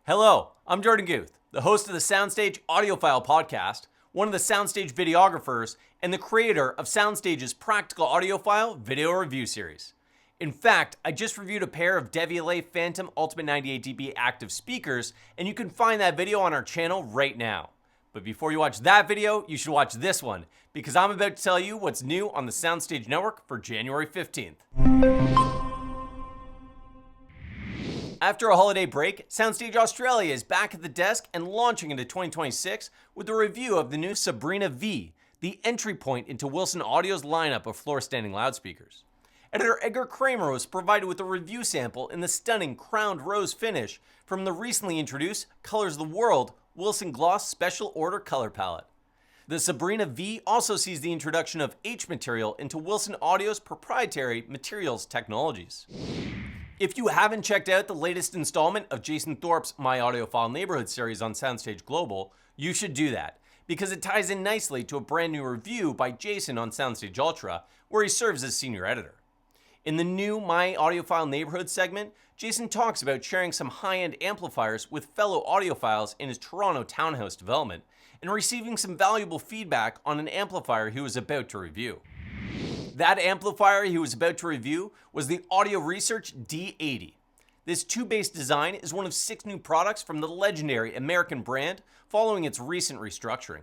Hello, I'm Jordan Guth, the host of the SoundStage Audiophile podcast, one of the SoundStage videographers, and the creator of SoundStage's Practical Audiophile video review series. In fact, I just reviewed a pair of Devialet Phantom Ultimate 98dB active speakers, and you can find that video on our channel right now. But before you watch that video, you should watch this one, because I'm about to tell you what's new on the SoundStage network for January 15th. After a holiday break, SoundStage Australia is back at the desk and launching into 2026 with a review of the new Sabrina V, the entry point into Wilson Audio's lineup of floor-standing loudspeakers. Editor Edgar Kramer was provided with a review sample in the stunning crowned rose finish from the recently introduced Colors of the World Wilson Gloss Special Order Color Palette. The Sabrina V also sees the introduction of H material into Wilson Audio's proprietary materials technologies. If you haven't checked out the latest installment of Jason Thorpe's My Audiophile Neighborhood series on SoundStage Global, you should do that, because it ties in nicely to a brand new review by Jason on SoundStage Ultra, where he serves as senior editor. In the new My Audiophile Neighborhood segment, Jason talks about sharing some high-end amplifiers with fellow audiophiles in his Toronto townhouse development, and receiving some valuable feedback on an amplifier he was about to review. That amplifier he was about to review was the Audio Research D80. This tube-based design is one of 6 new products from the legendary American brand following its recent restructuring.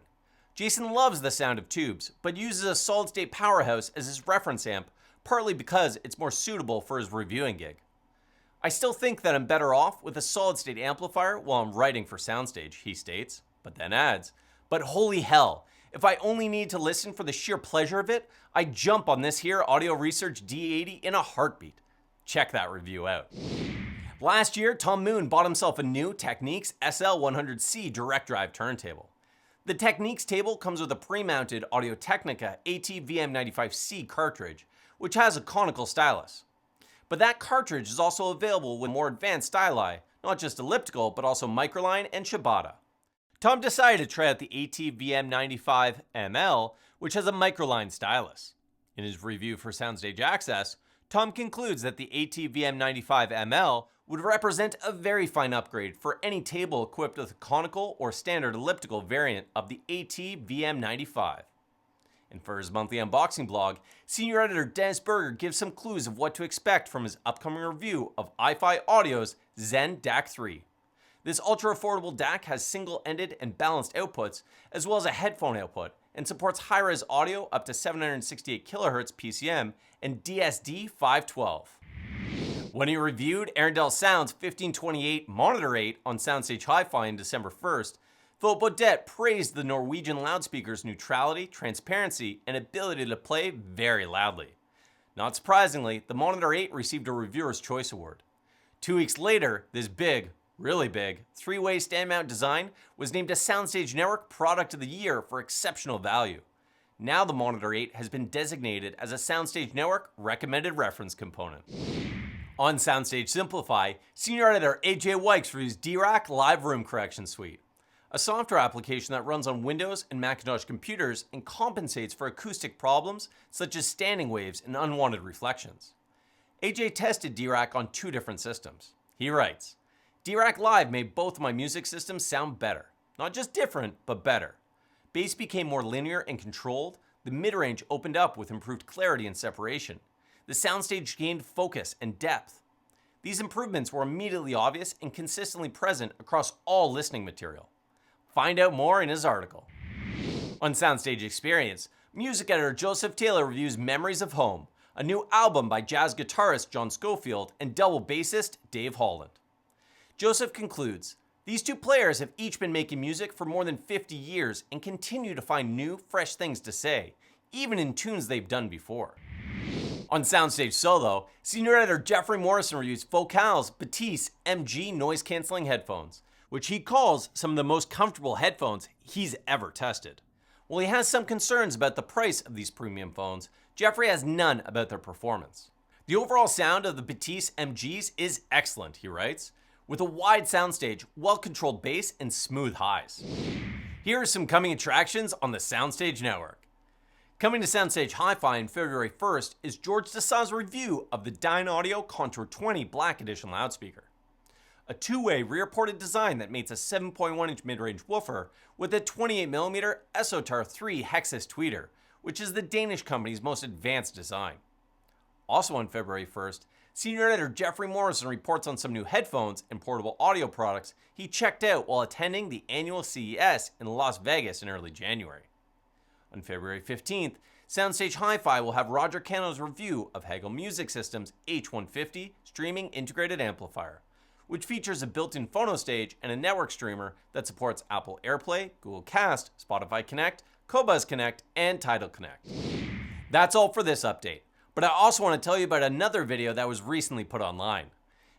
Jason loves the sound of tubes, but uses a solid-state powerhouse as his reference amp, partly because it's more suitable for his reviewing gig. I still think that I'm better off with a solid-state amplifier while I'm writing for SoundStage, he states, but then adds, but holy hell, if I only need to listen for the sheer pleasure of it, I jump on this here Audio Research D80 in a heartbeat. Check that review out. Last year, Tom Moon bought himself a new Technics SL100C direct drive turntable. The Technics table comes with a pre-mounted Audio-Technica AT-VM95C cartridge, which has a conical stylus. But that cartridge is also available with more advanced styli, not just elliptical, but also microline and Shibata. Tom decided to try out the AT-VM95ML, which has a microline stylus. In his review for SoundStage Access, Tom concludes that the AT-VM95ML would represent a very fine upgrade for any table equipped with a conical or standard elliptical variant of the AT-VM95. And for his monthly unboxing blog, senior editor Dennis Berger gives some clues of what to expect from his upcoming review of iFi Audio's Zen DAC 3. This ultra-affordable DAC has single-ended and balanced outputs, as well as a headphone output, and supports high-res audio up to 768 kHz PCM and DSD 512. When he reviewed Arendal Sound's 1528 Monitor 8 on SoundStage Hi-Fi on December 1st, Philip Bodette praised the Norwegian loudspeaker's neutrality, transparency, and ability to play very loudly. Not surprisingly, the Monitor 8 received a Reviewer's Choice Award. 2 weeks later, this really big, 3-way stand-mount design was named a SoundStage Network Product of the Year for exceptional value. Now the Monitor 8 has been designated as a SoundStage Network Recommended Reference Component. On SoundStage Simplify, senior editor AJ Wykes reviews Dirac Live Room Correction Suite, a software application that runs on Windows and Macintosh computers and compensates for acoustic problems such as standing waves and unwanted reflections. AJ tested Dirac on 2 different systems. He writes, Dirac Live made both my music systems sound better. Not just different, but better. Bass became more linear and controlled, the mid-range opened up with improved clarity and separation. The soundstage gained focus and depth. These improvements were immediately obvious and consistently present across all listening material. Find out more in his article. On SoundStage Experience, music editor Joseph Taylor reviews Memories of Home, a new album by jazz guitarist John Schofield and double bassist Dave Holland. Joseph concludes, these 2 players have each been making music for more than 50 years and continue to find new, fresh things to say, even in tunes they've done before. On SoundStage Solo, senior editor Jeffrey Morrison reviews Focal's Batiste MG noise-canceling headphones, which he calls some of the most comfortable headphones he's ever tested. While he has some concerns about the price of these premium phones, Jeffrey has none about their performance. The overall sound of the Batiste MGs is excellent, he writes, with a wide soundstage, well-controlled bass, and smooth highs. Here are some coming attractions on the SoundStage Network. Coming to SoundStage Hi-Fi on February 1st is George Dassa's review of the Dyn Audio Contour 20 Black Edition loudspeaker. a two-way rear-ported design that mates a 7.1-inch mid-range woofer with a 28mm SOTAR 3 Hexus tweeter, which is the Danish company's most advanced design. Also on February 1st, senior editor Jeffrey Morrison reports on some new headphones and portable audio products he checked out while attending the annual CES in Las Vegas in early January. On February 15th, SoundStage Hi-Fi will have Roger Cano's review of Hegel Music System's H150 streaming integrated amplifier, which features a built-in phono stage and a network streamer that supports Apple AirPlay, Google Cast, Spotify Connect, Qobuz Connect, and Tidal Connect. That's all for this update, but I also want to tell you about another video that was recently put online.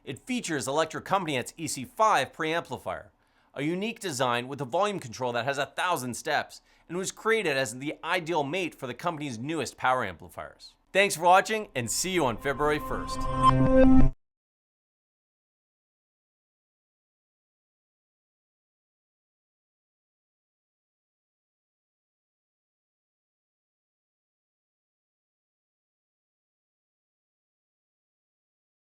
It features Electric Company's EC5 preamplifier, a unique design with a volume control that has 1,000 steps and was created as the ideal mate for the company's newest power amplifiers. Thanks for watching and see you on February 1st.